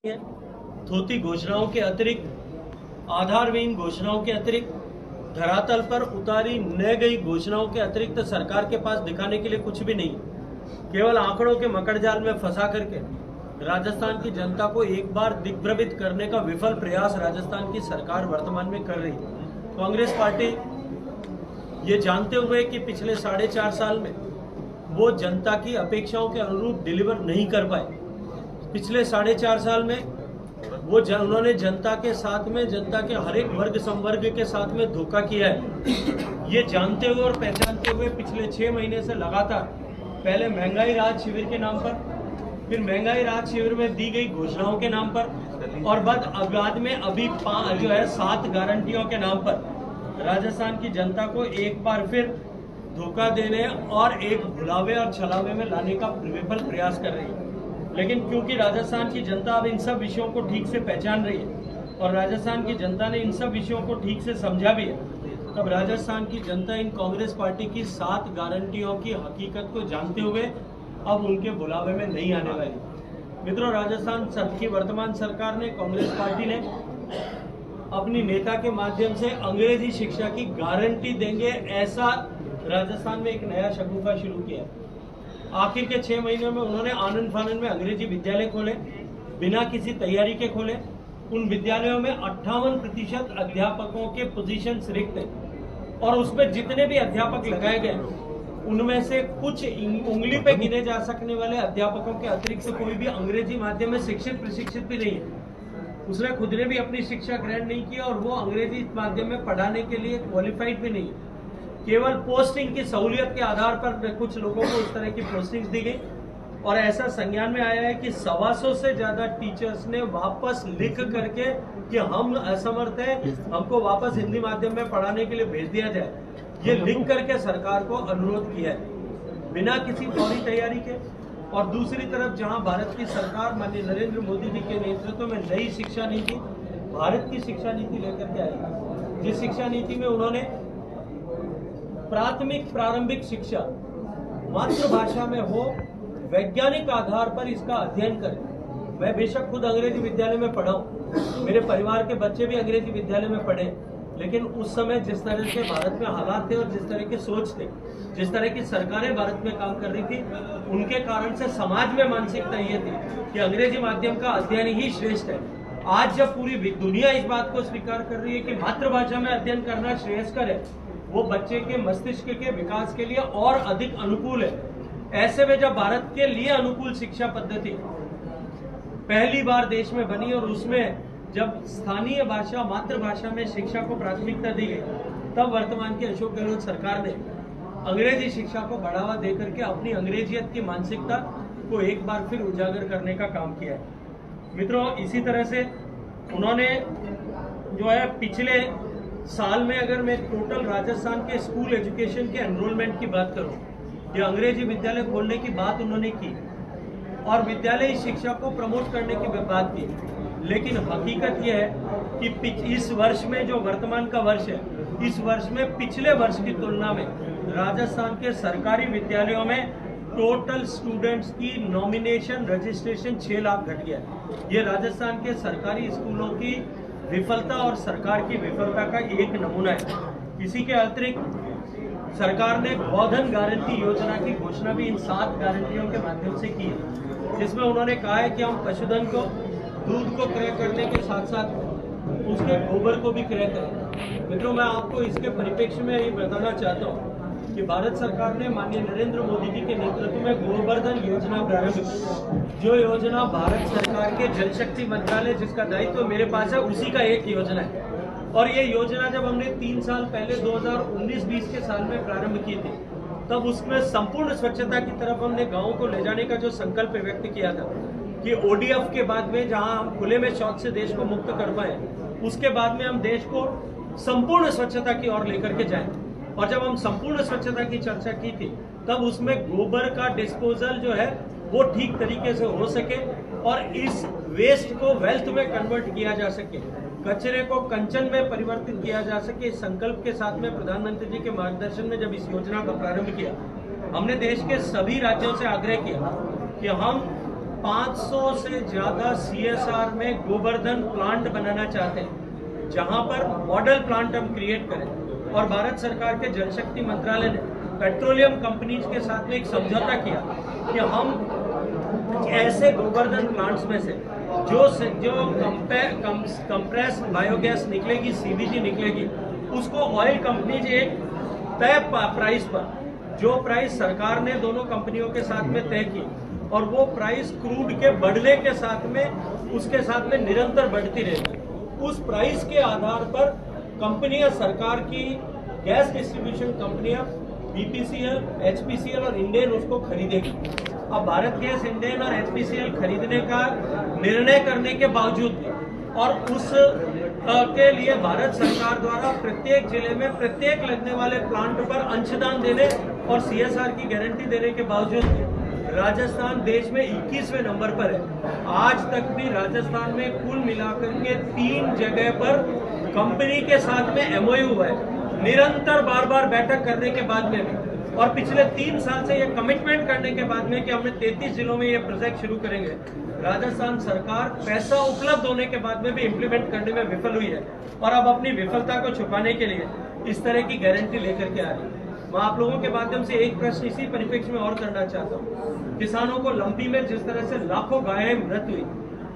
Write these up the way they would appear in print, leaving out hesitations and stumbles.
थोथी घोषणाओं के अतिरिक्त, आधारहीन घोषणाओं के अतिरिक्त, धरातल पर उतारी न गई घोषणाओं के अतिरिक्त सरकार के पास दिखाने के लिए कुछ भी नहीं। केवल आंकड़ों के मकड़जाल में फंसा करके राजस्थान की जनता को एक बार दिग्भ्रमित करने का विफल प्रयास राजस्थान की सरकार वर्तमान में कर रही है। कांग्रेस पार्टी ये जानते हुए कि पिछले 4.5 साल में वो जनता की अपेक्षाओं के अनुरूप डिलीवर नहीं कर पाए, पिछले 4.5 साल में उन्होंने जनता के साथ में, जनता के हर एक वर्ग संवर्ग के साथ में धोखा किया है। ये जानते हुए और पहचानते हुए पिछले 6 महीने से लगातार पहले महंगाई राहत शिविर के नाम पर, फिर महंगाई राहत शिविर में दी गई घोषणाओं के नाम पर, और बाद में अभी 7 गारंटियों के नाम पर राजस्थान की जनता को एक बार फिर धोखा देने और एक भुलावे और छलावे में लाने का विफल प्रयास कर रही है। लेकिन क्योंकि राजस्थान की जनता अब इन सब विषयों को ठीक से पहचान रही है और राजस्थान की जनता ने इन सब विषयों को ठीक से समझा भी है, तब राजस्थान की जनता इन कांग्रेस पार्टी की 7 गारंटियों की हकीकत को जानते हुए अब उनके बुलावे में नहीं आने वाली। मित्रों, राजस्थान की वर्तमान सरकार ने, कांग्रेस पार्टी ने अपनी नेता के माध्यम से अंग्रेजी शिक्षा की गारंटी देंगे ऐसा राजस्थान में एक नया शगुफा शुरू किया। आखिर के 6 महीनों में उन्होंने आनंद फानन में अंग्रेजी विद्यालय खोले, बिना किसी तैयारी के खोले। उन विद्यालयों में 58% अध्यापकों के पोजीशंस रिक्त हैं और उसमें जितने भी अध्यापक लगाए गए उनमें से कुछ उंगली पे गिने जा सकने वाले अध्यापकों के अतिरिक्त से कोई भी अंग्रेजी माध्यम में शिक्षित प्रशिक्षित भी नहीं है। उसने खुद ने भी अपनी शिक्षा ग्रहण नहीं की और वो अंग्रेजी माध्यम में पढ़ाने के लिए क्वालिफाइड भी नहीं है। केवल पोस्टिंग की सहूलियत के आधार पर कुछ लोगों को इस तरह की पोस्टिंग दी गई और ऐसा संज्ञान में आया है कि 125 से ज्यादा टीचर्स ने वापस लिख करके कि हम असमर्थ हैं, हमको वापस हिंदी माध्यम में पढ़ाने के लिए भेज दिया जाए, ये लिख करके सरकार को अनुरोध किया है बिना किसी फौरी तैयारी के। और दूसरी तरफ जहां भारत की सरकार माननीय नरेंद्र मोदी जी के नेतृत्व में नई शिक्षा नीति, भारत की शिक्षा नीति लेकर के आई, जिस शिक्षा नीति में उन्होंने प्रारंभिक शिक्षा मातृभाषा में हो, वैज्ञानिक आधार पर इसका अध्ययन करें। मैं बेशक खुद अंग्रेजी विद्यालय में पढ़ा हूं, मेरे परिवार के बच्चे भी अंग्रेजी विद्यालय में पढ़े, लेकिन उस समय जिस तरह से भारत में हालात थे और जिस तरह के सोच थे, जिस तरह की सरकारें भारत में काम कर रही थी, उनके कारण से समाज में मानसिकता ये थी कि अंग्रेजी माध्यम का अध्ययन ही श्रेष्ठ है। आज जब पूरी दुनिया इस बात को स्वीकार कर रही है कि मातृभाषा में अध्ययन करना श्रेयस्कर है, वो बच्चे के मस्तिष्क के विकास के लिए और अधिक अनुकूल है, ऐसे में जब भारत के लिए अनुकूल शिक्षा पद्धति पहली बार देश में बनी और उसमें जब स्थानीय भाषा मातृभाषा में शिक्षा को प्राथमिकता दी गई, तब वर्तमान की अशोक गहलोत सरकार ने अंग्रेजी शिक्षा को बढ़ावा देकर के अपनी अंग्रेजियत की मानसिकता को एक बार फिर उजागर करने का काम किया है। मित्रों, इसी तरह से उन्होंने जो है पिछले साल में, अगर मैं टोटल राजस्थान के स्कूल एजुकेशन के एनरोलमेंट की बात करूं, ये अंग्रेजी विद्यालय खोलने की बात उन्होंने की और विद्यालयी शिक्षा को प्रमोट करने की बात की, लेकिन हकीकत यह है कि इस वर्ष में जो वर्तमान का वर्ष है, इस वर्ष में पिछले वर्ष की तुलना में राजस्थान के सरकारी विद्यालयों में टोटल स्टूडेंट्स की नॉमिनेशन रजिस्ट्रेशन 6 लाख घट गया। ये राजस्थान के सरकारी स्कूलों की विफलता और सरकार की विफलता का एक नमूना है। इसी के अतिरिक्त सरकार ने गोधन गारंटी योजना की घोषणा भी इन 7 गारंटियों के माध्यम से की है, जिसमें उन्होंने कहा है कि हम पशुधन को, दूध को क्रय करने के साथ साथ उसके गोबर को भी क्रय करें। मित्रों, मैं आपको इसके परिप्रेक्ष्य में ये बताना चाहता हूँ कि भारत सरकार ने माननीय नरेंद्र मोदी जी के नेतृत्व में गोवर्धन योजना प्रारंभ की, जो योजना भारत सरकार के जल शक्ति मंत्रालय, जिसका दायित्व मेरे पास है, उसी का एक योजना है। और ये योजना जब हमने 3 साल पहले 2019-20 के साल में प्रारंभ की थी, तब उसमें संपूर्ण स्वच्छता की तरफ हमने गाँव को ले जाने का जो संकल्प व्यक्त किया था कि ODF के बाद में, जहां हम खुले में शौच से देश को मुक्त कर पाए, उसके बाद में हम देश को संपूर्ण स्वच्छता की ओर लेकर के जाएं। और जब हम संपूर्ण स्वच्छता की चर्चा की थी, तब उसमें गोबर का डिस्पोजल जो है वो ठीक तरीके से हो सके और इस वेस्ट को वेल्थ में कन्वर्ट किया जा सके, कचरे को कंचन में परिवर्तित किया जा सके। इस संकल्प के साथ में प्रधानमंत्री जी के मार्गदर्शन में जब इस योजना का प्रारंभ किया, हमने देश के सभी राज्यों से आग्रह किया कि हम 500 से ज्यादा CSR में गोवर्धन प्लांट बनाना चाहते हैं, जहां पर मॉडल प्लांट हम क्रिएट करें। और भारत सरकार के जल शक्ति मंत्रालय ने पेट्रोलियम कंपनीज के साथ में एक समझौता किया कि हम ऐसे गोवर्धन प्लांट्स में से जो कंप्रेस बायोगैस निकलेगी, CBG निकलेगी, उसको ऑयल कंपनीज एक तय प्राइस पर, जो प्राइस सरकार ने दोनों कंपनियों के साथ में तय की, और वो प्राइस क्रूड के बढ़ने के साथ में उसके साथ में निरंतर बढ़ती रहेगी, उस प्राइस के आधार पर कंपनियां, सरकार की गैस डिस्ट्रीब्यूशन कंपनियां BPCL, HPCL और इंडेन उसको खरीदेगी। अब भारत गैस, इंडेन और HPCL खरीदने का निर्णय करने के बावजूद भी, और उस के लिए भारत सरकार द्वारा प्रत्येक जिले में प्रत्येक लगने वाले प्लांट पर अंशदान देने और CSR की गारंटी देने के बावजूद भी राजस्थान देश में 21वें नंबर पर है। आज तक भी राजस्थान में कुल मिलाकर के 3 जगह पर कंपनी के साथ में MOU हुआ है, निरंतर बार बार बैठक करने के बाद में भी, और पिछले 3 साल से ये कमिटमेंट करने के बाद में कि हमने 33 जिलों में ये प्रोजेक्ट शुरू करेंगे। राजस्थान सरकार पैसा उपलब्ध होने के बाद में भी इम्प्लीमेंट करने में विफल हुई है, और अब अपनी विफलता को छुपाने के लिए इस तरह की गारंटी लेकर के आ रही है। मैं आप लोगों के माध्यम से एक प्रश्न इसी परिप्रेक्ष्य में और करना चाहता हूँ। किसानों को लंबी में जिस तरह से लाखों गायें मृत्यु हुई,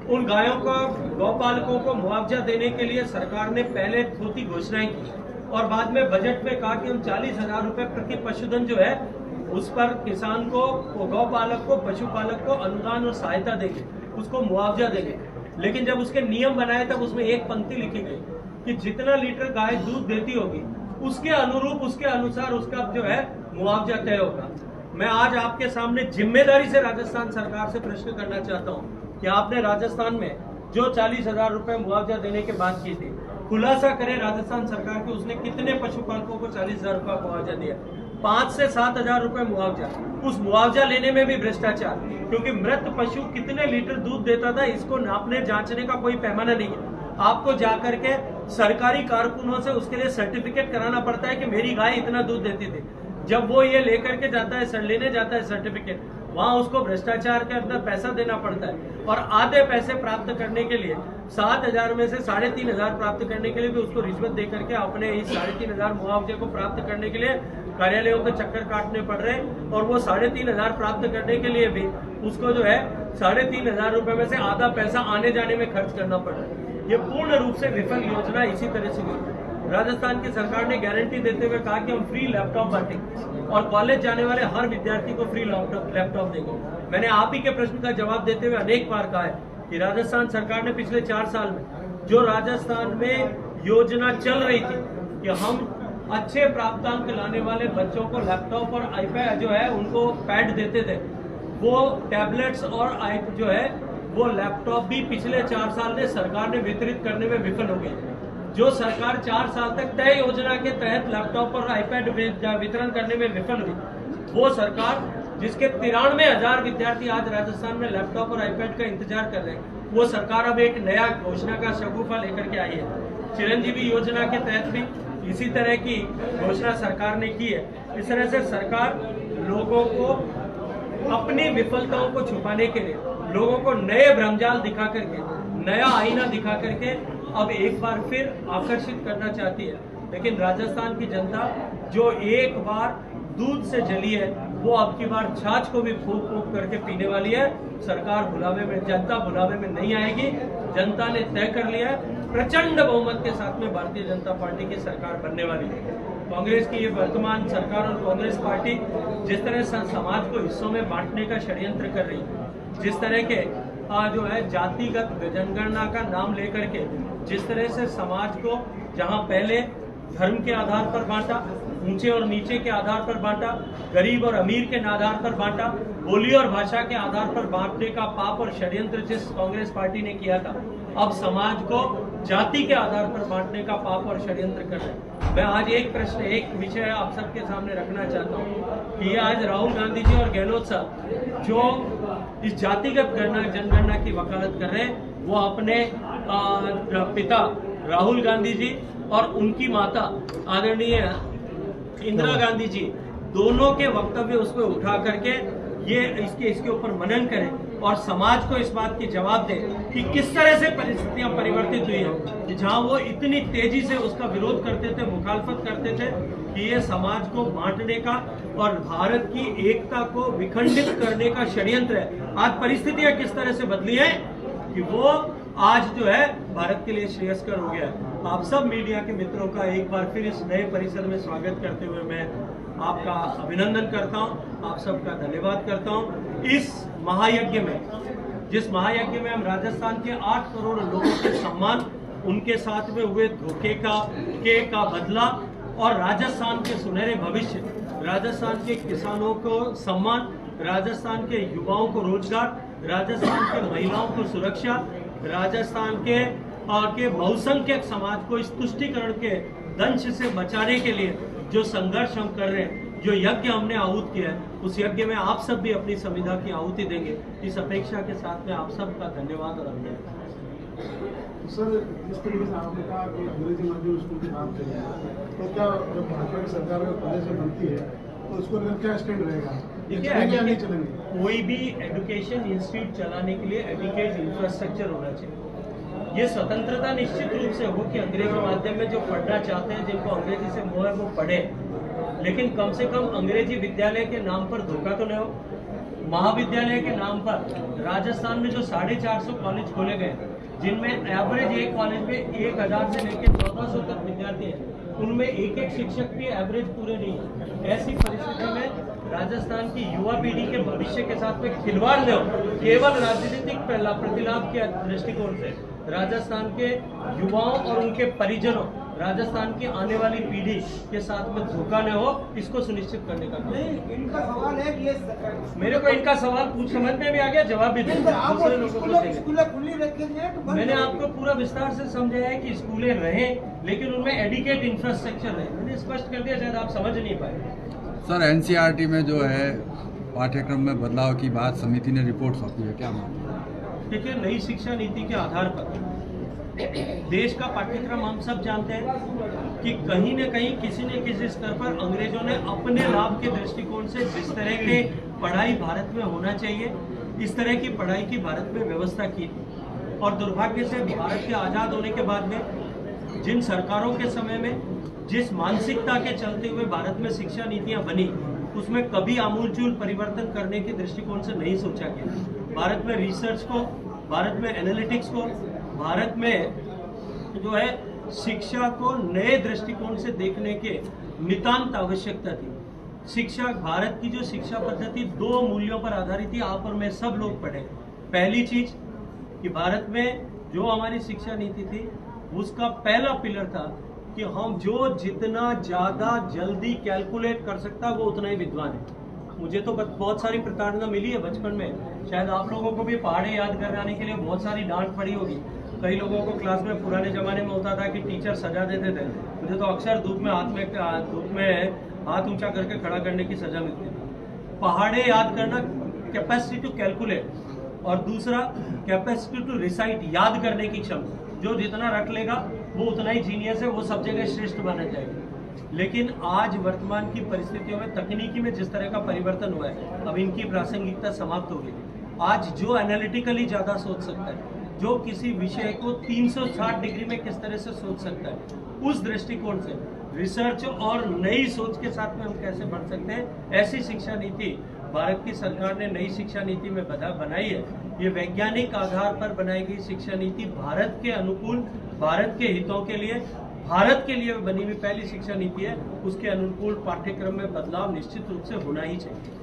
उन गायों को, गौपालकों को मुआवजा देने के लिए सरकार ने पहले थोथी घोषणाएं की, और बाद में बजट में कहा कि हम 40,000 रुपए प्रति पशुधन जो है उस पर किसान को, गौपालक को, पशुपालक को अनुदान और सहायता देंगे, उसको मुआवजा देंगे। लेकिन जब उसके नियम बनाए तब उसमें एक पंक्ति लिखी गई कि जितना लीटर गाय दूध देती होगी उसके अनुरूप, उसके अनुसार उसका जो है मुआवजा तय होगा। मैं आज आपके सामने जिम्मेदारी से राजस्थान सरकार से प्रश्न करना चाहता हूँ कि आपने राजस्थान में जो 40,000 रुपए मुआवजा देने की बात की थी, खुलासा करें राजस्थान सरकार के उसने कितने पशुपालकों को 40,000 रुपए मुआवजा दिया? 5 से 7,000 रुपए मुआवजा। उस मुआवजा लेने में भी भ्रष्टाचार, क्योंकि मृत पशु कितने लीटर दूध देता था इसको नापने जांचने का कोई पैमाना नहीं है। आपको जाकर के सरकारी कारकुनों से उसके लिए सर्टिफिकेट कराना पड़ता है कि मेरी गाय इतना दूध देती थी। जब वो ये लेकर के जाता है, लेने जाता है सर्टिफिकेट, वहां उसको भ्रष्टाचार के अंदर पैसा देना पड़ता है, और आधे पैसे प्राप्त करने के लिए 7,000 में से 3,500 प्राप्त करने के लिए भी उसको रिश्वत दे करके अपने इस 3,500 मुआवजे को प्राप्त करने के लिए कार्यालयों के चक्कर काटने पड़ रहे हैं, और वो 3,500 प्राप्त करने के लिए भी उसको जो है 3,500 रुपए में से आधा पैसा आने जाने में खर्च करना पड़ रहा है। ये पूर्ण रूप से विफल योजना इसी तरह से हुई। राजस्थान की सरकार ने गारंटी देते हुए कहा कि हम फ्री लैपटॉप बांटेंगे और कॉलेज जाने वाले हर विद्यार्थी को फ्री लैपटॉप देंगे। मैंने आप ही के प्रश्न का जवाब देते हुए अनेक बार कहा है कि राजस्थान सरकार ने पिछले 4 साल में जो राजस्थान में योजना चल रही थी कि हम अच्छे प्राप्तांक लाने वाले बच्चों को लैपटॉप और iPad जो है उनको पैड देते थे, वो टैबलेट्स और जो है वो लैपटॉप भी पिछले 4 साल में सरकार ने वितरित करने में विफल हो गई। जो सरकार 4 साल तक तय योजना के तहत लैपटॉप और iPad वितरण करने में विफल हुई, वो सरकार जिसके 93,000 विद्यार्थी आज राजस्थान में लैपटॉप और iPad का इंतजार कर रहे हैं, वो सरकार अब एक नया घोषणा का शगुफा लेकर के आई है। चिरंजीवी योजना के तहत भी इसी तरह की घोषणा सरकार ने की है। इस तरह से सरकार लोगों को अपनी विफलताओं को छुपाने के लिए, लोगों को नए भ्रमजाल दिखा करके, नया आईना दिखा करके अब एक बार फिर आकर्षित करना चाहती है। लेकिन राजस्थान की जनता जो एक बार दूध से जली है, वो अब की बार छाछ को भी फूंक फूंक करके पीने वाली है। सरकार भुलावे में, जनता भुलावे में नहीं आएगी। जनता ने तय कर लिया है, प्रचंड बहुमत के साथ में भारतीय जनता पार्टी की सरकार बनने वाली है। कांग्रेस की ये वर्तमान सरकार और कांग्रेस पार्टी जिस तरह से समाज को हिस्सों में बांटने का षड्यंत्र कर रही है, जिस तरह के जो है जातिगत जनगणना का नाम लेकर के जिस तरह से समाज को जहां पहले धर्म के आधार पर बांटा, ऊंचे और नीचे के आधार पर बांटा, गरीब और अमीर के आधार पर बांटा, बोली और भाषा के आधार पर बांटने का पाप और षड्यंत्र जिस कांग्रेस पार्टी ने किया था, अब समाज को जाति के आधार पर बांटने का पाप और षड्यंत्र कर रहे हैं। मैं आज एक प्रश्न, एक विषय आप सबके सामने रखना चाहता हूँ कि आज राहुल गांधी जी और गहलोत साहब जो इस जातिगत जनगणना की वकालत कर रहे हैं, वो अपने पिता राहुल गांधी जी और उनकी माता आदरणीय इंदिरा गांधी जी दोनों के वक्तव्य उसको उठा करके ये इसके ऊपर मनन करें और समाज को इस बात की जवाब दे कि किस तरह से परिस्थितियां परिवर्तित हुई हैं कि जहां वो इतनी तेजी से उसका विरोध करते थे, मुखालफत करते थे कि ये समाज को बांटने का और भारत की एकता को विखंडित करने का षड्यंत्र है। आज परिस्थितियां किस तरह से बदली हैं कि वो आज जो है भारत के लिए श्रेयस्कर हो गया है। आप सब मीडिया के मित्रों का एक बार फिर इस नए परिसर में स्वागत करते हुए मैं आपका अभिनंदन करता हूं, आप सबका धन्यवाद करता हूं। इस महायज्ञ में, जिस महायज्ञ में हम राजस्थान के 8 करोड़ लोगों के सम्मान, उनके साथ में हुए धोखे का बदला और राजस्थान के सुनहरे भविष्य, राजस्थान के किसानों को सम्मान, राजस्थान के युवाओं को रोजगार, राजस्थान के महिलाओं को सुरक्षा, राजस्थान के बहुसंख्यक समाज को इस तुष्टीकरण के दंश से बचाने के लिए जो संघर्ष हम कर रहे हैं, जो यज्ञ हमने आहूत किया है, उस यज्ञ में आप सब भी अपनी संविधा की आहुति देंगे। इस अपेक्षा के साथ में आप सबका धन्यवाद और अभिनंदन। सर, जिस तरीके से आपने कहा कि अंग्रेजी माध्यम स्कूल की बात करी है, तो क्या जब भाजपा की सरकार में प्रदेश में बनती है तो उसको लेकर क्या स्टैंड रहेगा? देखिए, कोई भी एजुकेशन इंस्टीट्यूट चलाने के लिए एजुकेट इंफ्रास्ट्रक्चर होना चाहिए। ये स्वतंत्रता निश्चित रूप से हो कि अंग्रेजी माध्यम में जो पढ़ना चाहते हैं, जिनको अंग्रेजी से मोह है, वो पढ़े, लेकिन कम से कम अंग्रेजी विद्यालय के नाम पर धोखा तो नहीं हो। महाविद्यालय के नाम पर राजस्थान में जो 450 कॉलेज खोले गए, जिनमें एवरेज एक कॉलेज में 1000 से लेकर 1400 तक विद्यार्थी हैं, उनमें एक शिक्षक भी एवरेज पूरे नहीं है। ऐसी परिस्थिति में राजस्थान की युवा पीढ़ी के भविष्य के साथ में खिलवाड़ न हो, केवल राजनीतिक प्रतिलाभ के दृष्टिकोण से राजस्थान के युवाओं और उनके परिजनों, राजस्थान की आने वाली पीढ़ी के साथ में धोखा न हो, इसको सुनिश्चित करने का नहीं, इनका सवाल है कि ये मेरे को इनका सवाल पूछ समझ में भी आ गया, जवाब भी दूसरे लोगों को देंगे। स्कूलें खुली रखेंगे तो मैंने आपको पूरा विस्तार से समझाया है कि स्कूलें रहें, लेकिन उनमें एडिकेट इंफ्रास्ट्रक्चर है। मैंने स्पष्ट कर दिया, शायद आप समझ नहीं पाए। सर, एनसीईआरटी में जो है पाठ्यक्रम में बदलाव की बात समिति ने रिपोर्ट सौंपी है, क्या मानते हैं? देखिए, नई शिक्षा नीति के आधार पर देश का पाठ्यक्रम हम सब जानते हैं कि कहीं न कहीं किसी न किसी स्तर पर अंग्रेजों ने अपने लाभ के दृष्टिकोण से जिस तरह की पढ़ाई भारत में होना चाहिए, इस तरह की पढ़ाई की भारत में व्यवस्था की थी। और दुर्भाग्य से भारत के आज़ाद होने के बाद में जिन सरकारों के समय में जिस मानसिकता के चलते हुए भारत में शिक्षा नीतियां बनी, उसमें कभी आमूलचूल परिवर्तन करने के दृष्टिकोण से नहीं सोचा गया। भारत में रिसर्च को, भारत में एनालिटिक्स को, भारत में जो है शिक्षा को नए दृष्टिकोण से देखने के नितांत आवश्यकता थी। शिक्षा, भारत की जो शिक्षा पद्धति 2 मूल्यों पर आधारित थी, आप और मैं सब लोग पढ़े। पहली चीज कि भारत में जो हमारी शिक्षा नीति थी, उसका पहला पिलर था कि हम जो जितना ज्यादा जल्दी कैलकुलेट कर सकता है वो उतना ही विद्वान है। मुझे तो बहुत सारी प्रताड़ना मिली है बचपन में, शायद आप लोगों को भी पहाड़े याद कराने के लिए बहुत सारी डांट पड़ी होगी। कई लोगों को क्लास में पुराने जमाने में होता था कि टीचर सजा देते थे, मुझे तो अक्सर धूप में हाथ ऊंचा करके खड़ा करने की सजा मिलती थी। पहाड़े याद करना, कैपेसिटी टू कैलकुलेट, और दूसरा कैपेसिटी टू रिसाइट, याद करने की क्षमता। जो जितना रट लेगा वो उतना ही जीनियस है, वो सब जगह श्रेष्ठ बना जाएगा। लेकिन आज वर्तमान की परिस्थितियों में तकनीकी में जिस तरह का परिवर्तन हुआ है, अब इनकी प्रासंगिकता समाप्त हो गई। आज जो एनालिटिकली ज्यादा सोच सकता है, जो किसी विषय को 360 डिग्री में किस तरह से सोच सकता है, उस दृष्टिकोण से रिसर्च और नई सोच के साथ में हम कैसे बढ़ सकते हैं, ऐसी शिक्षा नीति भारत की सरकार ने नई शिक्षा नीति में बनाई है। ये वैज्ञानिक आधार पर बनाई गई शिक्षा नीति भारत के अनुकूल, भारत के हितों के लिए, भारत के लिए बनी हुई पहली शिक्षा नीति है। उसके अनुकूल पाठ्यक्रम में बदलाव निश्चित रूप से होना ही चाहिए।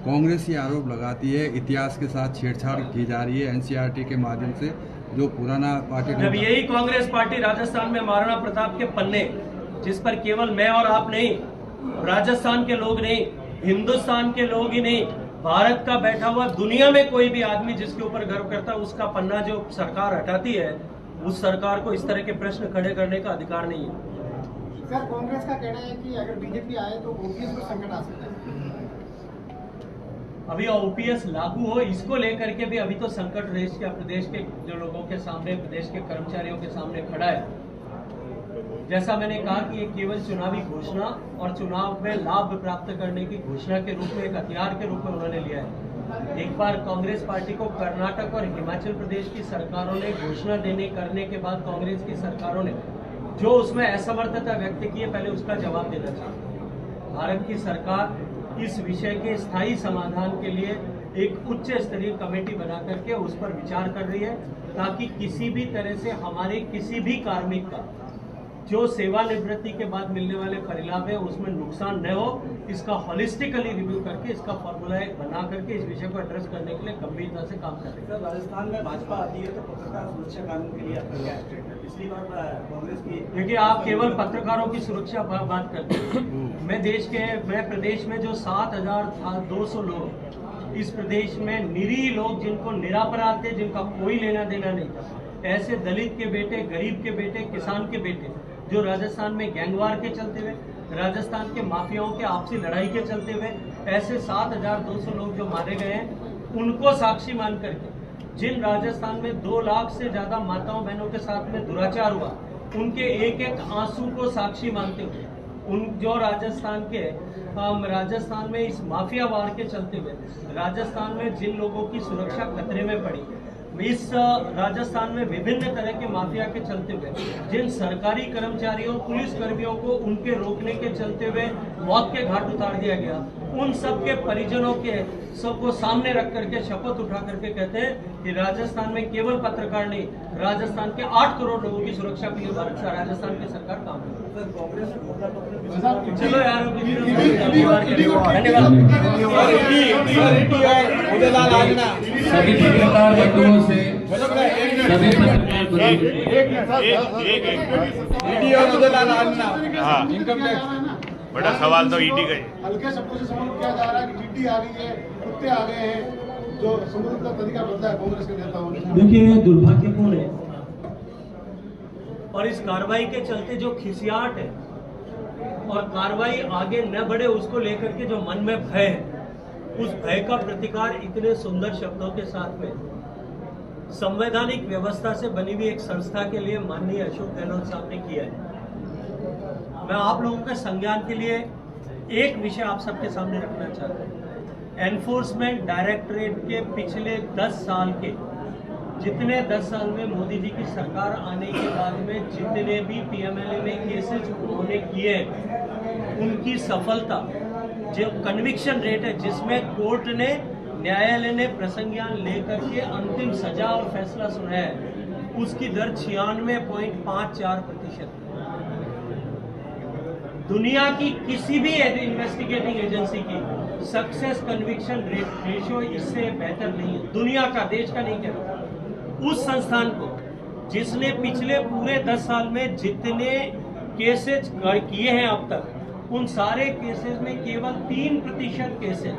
कांग्रेस ये आरोप लगाती है इतिहास के साथ छेड़छाड़ की जा रही है एनसीईआरटी के माध्यम से, जो पुराना पाठ्यक्रम। जब यही कांग्रेस पार्टी राजस्थान में महाराणा प्रताप के पन्ने, जिस पर केवल मैं और आप नहीं, राजस्थान के लोग नहीं, हिंदुस्तान के लोग ही नहीं, भारत का बैठा हुआ दुनिया में कोई भी आदमी जिसके ऊपर गर्व करता है, उसका पन्ना जो सरकार हटाती है, उस सरकार को इस तरह के प्रश्न खड़े करने का अधिकार नहीं है। सर, कांग्रेस का कहना है कि अगर बीजेपी आए तो ओपीएस पर संकट आ सकता है। अभी ओपीएस लागू हो, इसको लेकर के भी अभी तो संकट प्रदेश के जो लोगों के सामने, प्रदेश के कर्मचारियों के सामने खड़ा है। जैसा मैंने कहा कि ये केवल चुनावी घोषणा और चुनाव में लाभ प्राप्त करने की घोषणा के रूप में, एक हथियार के रूप में उन्होंने लिया है। एक बार कांग्रेस पार्टी को कर्नाटक और हिमाचल प्रदेश की सरकारों ने घोषणा करने के बाद कांग्रेस की सरकारों ने जो उसमें असमर्थता व्यक्त की है, पहले उसका जवाब देना चाहिए। भारत की सरकार इस विषय के स्थायी समाधान के लिए एक उच्च स्तरीय कमेटी बना करके उस पर विचार कर रही है, ताकि किसी भी तरह से हमारे किसी भी कार्मिक का जो सेवानिवृत्ति के बाद मिलने वाले परिलाभ है उसमें नुकसान न हो। इसका हॉलिस्टिकली रिव्यू करके इसका फॉर्मूला बना करके इस विषय को एड्रेस करने के लिए गंभीरता से काम कर रहे हैं। राजस्थान में भाजपा आती है तो पत्रकार सुरक्षा कानून के लिए आपका क्या स्टेट है? पिछली बार कांग्रेस की देखिए, आप केवल पत्रकारों की सुरक्षा बात करते हैं। मैं प्रदेश में जो 7,200 लोग इस प्रदेश में निरीह लोग जिनको निरापराध थे, जिनका कोई लेना देना नहीं था, ऐसे दलित के बेटे, गरीब के बेटे, किसान के बेटे जो राजस्थान में गैंगवार के चलते हुए, राजस्थान के माफियाओं के आपसी लड़ाई के चलते हुए ऐसे 7,200 लोग जो मारे गए हैं, उनको साक्षी मान करके जिन राजस्थान में 2 लाख से ज्यादा माताओं बहनों के साथ में दुराचार हुआ, उनके एक एक आंसू को साक्षी मानते हुए जो राजस्थान में इस माफिया वार के चलते हुए राजस्थान में जिन लोगों की सुरक्षा खतरे में पड़ी, इस राजस्थान में विभिन्न तरह के माफिया के चलते हुए जिन सरकारी कर्मचारियों, पुलिस कर्मियों को उनके रोकने के चलते हुए मौत के घाट उतार दिया गया, उन सब के परिजनों के सबको सामने रख करके शपथ उठा करके कहते हैं कि राजस्थान में केवल पत्रकार नहीं, राजस्थान के 8 करोड़ लोगों की सुरक्षा के लिए राजस्थान की सरकार काम कर रही है। चलो यार, सभी पत्रकार बंधुओं से सभी बड़ा सवाल तो ईडी का ही। हल्के शब्दों से समझ किया जा रहा है कि ईडी आ गई है, कुत्ते आ गए हैं, जो संबोधित का तरीका बदला है कांग्रेस के नेताओं ने। देखिए, ये दुर्भाग्यपूर्ण है और इस कार्रवाई के चलते जो खिसियाट है और कार्रवाई आगे न बढ़े उसको लेकर के जो मन में भय है, उस भय का प्रतिकार इतने सुंदर शब्दों के साथ में संवैधानिक व्यवस्था से बनी हुई एक संस्था के लिए माननीय अशोक गहलोत साहब ने किया है। मैं आप लोगों के संज्ञान के लिए एक विषय आप सबके सामने रखना चाहता हूँ। एनफोर्समेंट डायरेक्टरेट के पिछले 10 साल के जितने 10 साल में मोदी जी की सरकार आने के बाद में जितने भी पीएमएलए में केसेस उन्होंने किए, उनकी सफलता, जो कन्विक्शन रेट है जिसमें कोर्ट ने, न्यायालय ने प्रसंज्ञान लेकर के अंतिम सजा और फैसला सुनाया है, उसकी दर 96.54%। दुनिया की किसी भी इन्वेस्टिगेटिंग एजेंसी की सक्सेस कन्विक्शन रेशियो इससे बेहतर नहीं है। दुनिया का, देश का नहीं कह रहा। उस संस्थान को जिसने पिछले पूरे 10 साल में जितने केसेस किए हैं अब तक, उन सारे केसेस में केवल 3% केसेस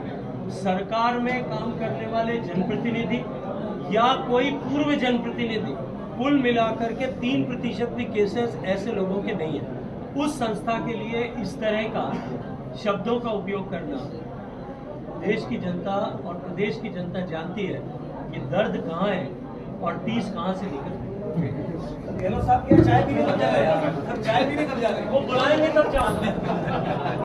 सरकार में काम करने वाले जनप्रतिनिधि या कोई पूर्व जनप्रतिनिधि, कुल मिलाकर के 3% भी केसेस ऐसे लोगों के नहीं है। उस संस्था के लिए इस तरह का शब्दों का उपयोग करना, देश की जनता और प्रदेश की जनता जानती है कि दर्द कहाँ है और टीस कहाँ से निकलती है। गहलोत साहब क्या चाय पीने कब जा रहे हैं? चाय पीने कब जा रहे हैं? वो बुलाएंगे तब चाय।